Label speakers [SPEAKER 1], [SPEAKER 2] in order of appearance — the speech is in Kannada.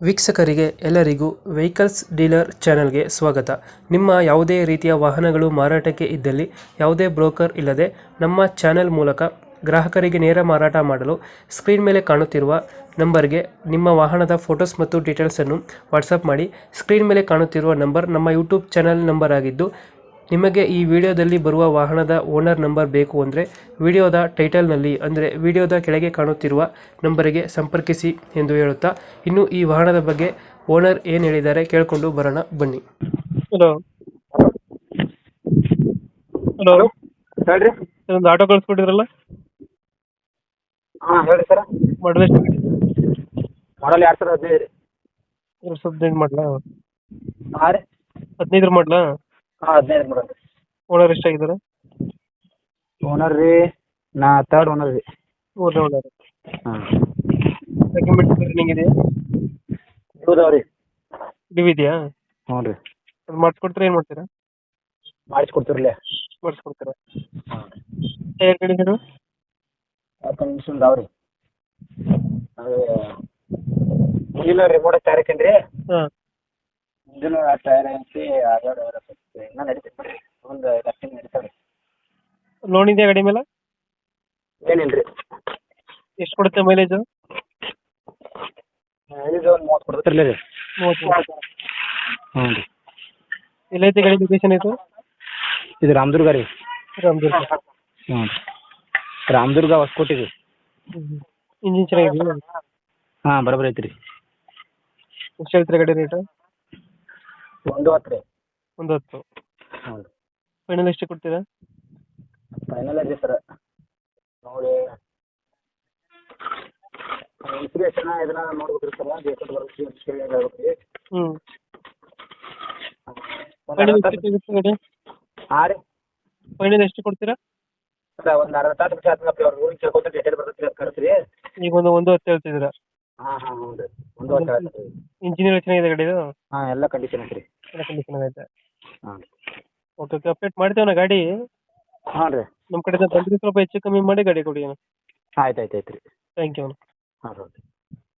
[SPEAKER 1] ವೀಕ್ಷಕರಿಗೆ ಎಲ್ಲರಿಗೂ ವೆಹಿಕಲ್ಸ್ ಡೀಲರ್ ಚಾನೆಲ್ಗೆ ಸ್ವಾಗತ. ನಿಮ್ಮ ಯಾವುದೇ ರೀತಿಯ ವಾಹನಗಳು ಮಾರಾಟಕ್ಕೆ ಇದ್ದಲ್ಲಿ ಯಾವುದೇ ಬ್ರೋಕರ್ ಇಲ್ಲದೆ ನಮ್ಮ ಚಾನೆಲ್ ಮೂಲಕ ಗ್ರಾಹಕರಿಗೆ ನೇರ ಮಾರಾಟ ಮಾಡಲು ಸ್ಕ್ರೀನ್ ಮೇಲೆ ಕಾಣುತ್ತಿರುವ ನಂಬರ್ಗೆ ನಿಮ್ಮ ವಾಹನದ ಫೋಟೋಸ್ ಮತ್ತು ಡೀಟೇಲ್ಸನ್ನು ವಾಟ್ಸಪ್ ಮಾಡಿ. ಸ್ಕ್ರೀನ್ ಮೇಲೆ ಕಾಣುತ್ತಿರುವ ನಂಬರ್ ನಮ್ಮ ಯೂಟ್ಯೂಬ್ ಚಾನೆಲ್ ನಂಬರ್ ಆಗಿದ್ದು, ನಿಮಗೆ ಈ ವಿಡಿಯೋದಲ್ಲಿ ಬರುವ ವಾಹನದ ಓನರ್ ನಂಬರ್ ಬೇಕು ಅಂದರೆ ವಿಡಿಯೋದ ಟೈಟಲ್ನಲ್ಲಿ ಅಂದರೆ ವಿಡಿಯೋದ ಕೆಳಗೆ ಕಾಣುತ್ತಿರುವ ನಂಬರಿಗೆ ಸಂಪರ್ಕಿಸಿ ಎಂದು ಹೇಳುತ್ತಾ, ಇನ್ನು ಈ ವಾಹನದ ಬಗ್ಗೆ ಓನರ್ ಏನು ಹೇಳಿದ್ದಾರೆ ಕೇಳಿಕೊಂಡು ಬರೋಣ ಬನ್ನಿ. ಹಲೋ ಹಲೋ
[SPEAKER 2] ಹಲೋ ಹೇಳ್ರಿ.
[SPEAKER 1] ಒಂದು ಆಟೋ ಕಳಿಸ್ಕೊಟ್ಟಿದ್ರಲ್ಲ,
[SPEAKER 2] ಹಾಂ ಹೇಳ್ರಿ ಸರ.
[SPEAKER 1] ಮಾಡಲ್ ಎಷ್ಟು?
[SPEAKER 2] ಮಾಡಲ್ 2015 ರೀ.
[SPEAKER 1] 2015 ಮಾಡಲ?
[SPEAKER 2] ಹಾಂ ರೀ.
[SPEAKER 1] 15 ಮಾಡಲ?
[SPEAKER 2] ಹಾಂ 15 ಮಾಡಲ್ ರೀ.
[SPEAKER 1] ಓನರ್ ಎಷ್ಟಾಗಿದ್ದಾರೆ?
[SPEAKER 2] ಓನರ್ ರೀ ನಾ ತರ್ಡ್ ಓನರ್ ರೀ.
[SPEAKER 1] ಮೂರನೇ ಓನರ್.
[SPEAKER 2] ಹಾಂ
[SPEAKER 1] ಡಾಕ್ಯುಮೆಂಟ್ಸ್ ರನ್ನಿಂಗ್ ಇದೆಯಾ?
[SPEAKER 2] ಇದಾವೆ ರೀ.
[SPEAKER 1] ಡ್ಯೂ ಇದೆಯಾ?
[SPEAKER 2] ಹ್ಞೂ ರೀ.
[SPEAKER 1] ಅದು ಮಾಡಿಸ್ಕೊಡ್ತೀರಾ, ಏನು ಮಾಡ್ತೀರಾ?
[SPEAKER 2] ಮಾಡಿಸ್ಕೊಡ್ತೀರಲ್ಲೇ.
[SPEAKER 1] ಮಾಡಿಸ್ಕೊಡ್ತೀರಾ?
[SPEAKER 2] ಹಾಂ
[SPEAKER 1] ಟೈರ್ ಕಂಡೀಷನು?
[SPEAKER 2] ಕಂಡೀಷನ್ ಇದಾವೆ ರೀ. ಅದು ಇಲ್ಲ ರಿಮೋಟ್ ಟೈರ್ ಹಾಕೇನಿ ರೀ.
[SPEAKER 1] ಹಾಂ.
[SPEAKER 2] ಇಂಜಿನ್ ಟೈರ್ ಐತಿ. ಇನ್ನೂ ನಡೀತೈತೆ ಬಿಡ್ರಿ. ಒಂದು 10 ತಿಂಗ್ಳು ನಡೀತಾವೆ ರೀ.
[SPEAKER 1] ಲೋನ್ ಇದೆಯಾ ಗಾಡಿ ಮೇಲೆ?
[SPEAKER 2] ಏನಿಲ್ಲ ರೀ.
[SPEAKER 1] ಎಷ್ಟು ಕೊಡುತ್ತೆ ಮೈಲೇಜು?
[SPEAKER 2] ಇದು ಒಂದು 30 ಕೊಡ್ತೀರಲ್ಲ ರೀ.
[SPEAKER 1] 30.
[SPEAKER 2] ಹ್ಞೂ ರೀ.
[SPEAKER 1] ಎಲ್ಲೈತೆ ಗಾಡಿ ಲೊಕೇಶನ್ ಇದು?
[SPEAKER 2] ಇದು ರಾಮದುರ್ಗ ರೀ.
[SPEAKER 1] ರಾಮದುರ್ಗ.
[SPEAKER 2] ಹ್ಞೂ ರೀ. ರಾಮದುರ್ಗ ಹೊಸಕೋಟೆ ರೀ.
[SPEAKER 1] ಇಂಜಿನ್ ಚೆನ್ನಾಗಿದೆಯಾ?
[SPEAKER 2] ಹಾಂ ಬರೋಬ್ಬರಿ ಐತಿ ರೀ.
[SPEAKER 1] ಎಷ್ಟು ಹೇಳ್ತೀರಾ ಗಾಡಿ ರೇಟು?
[SPEAKER 2] 110 ರೀ.
[SPEAKER 1] 10.
[SPEAKER 2] ಹ್ಞೂ ರೀ.
[SPEAKER 1] ಫೈನಲ್ ಎಷ್ಟು ಕೊಡ್ತೀರಾ?
[SPEAKER 2] ಫೈನಲ್ ಐತಿ ಸರ್. ನೋಡಿ ಇನ್ಸ್ಪಿರೇಷನ್ ಇದನ್ನ ನೋಡ್ಬೇಕ್ರಿ ಸರ್. ಬೇಕಾದ ಬರ್ಬೇಕು ರೀ.
[SPEAKER 1] ಹ್ಞೂ. ಫೈನಲ್ ಎಷ್ಟು ಸಿಗುತ್ತೆ ಗಾಡಿ?
[SPEAKER 2] ಹಾಂ ರೀ.
[SPEAKER 1] ಫೈನಲ್ ಎಷ್ಟು ಕೊಡ್ತೀರಾ?
[SPEAKER 2] ಸರ್ ಒಂದು 60 ತಾಸು ಬಿಟ್ಟು ಆಯ್ತು ಅವ್ರು ಊರಿಗೆ ಕೇಳ್ಕೊತ ಡೀಟೇಲ್ ಬರ್ತೈತೆ ಅದು ಕಳಿಸ್ರಿ.
[SPEAKER 1] ಈಗ ಒಂದು 10 ಹೇಳ್ತಿದ್ದೀರಾ?
[SPEAKER 2] ಹಾಂ ಹಾಂ ಹ್ಞೂ ರೀ. 110 ರೀ.
[SPEAKER 1] ಇಂಜಿನಿಯರ್ ಚೆನ್ನಾಗಿದೆ ಗಾಡಿದು?
[SPEAKER 2] ಹಾಂ ಎಲ್ಲ ಕಂಡೀಷನ್ ಐತೆ ರೀ.
[SPEAKER 1] ಎಲ್ಲ ಕಂಡೀಷನ್ ಐತೆ.
[SPEAKER 2] ಹಾಂ ರೀ.
[SPEAKER 1] ಓಕೆ ಓಕೆ, ಅಪ್ಡೇಟ್ ಮಾಡ್ತೇವೆ ಗಾಡಿ.
[SPEAKER 2] ಹಾಂ ರೀ.
[SPEAKER 1] ನಮ್ಮ ಕಡೆಯಿಂದ ಬಂದರೆ ಸ್ವಲ್ಪ ಹೆಚ್ಚು ಕಮ್ಮಿ ಮಾಡಿ ಗಾಡಿ ಕೊಡಿ.
[SPEAKER 2] ಆಯ್ತು ಆಯ್ತು ಐತೆ ರೀ.
[SPEAKER 1] Thank you.
[SPEAKER 2] ಹಾಂ ರೀ.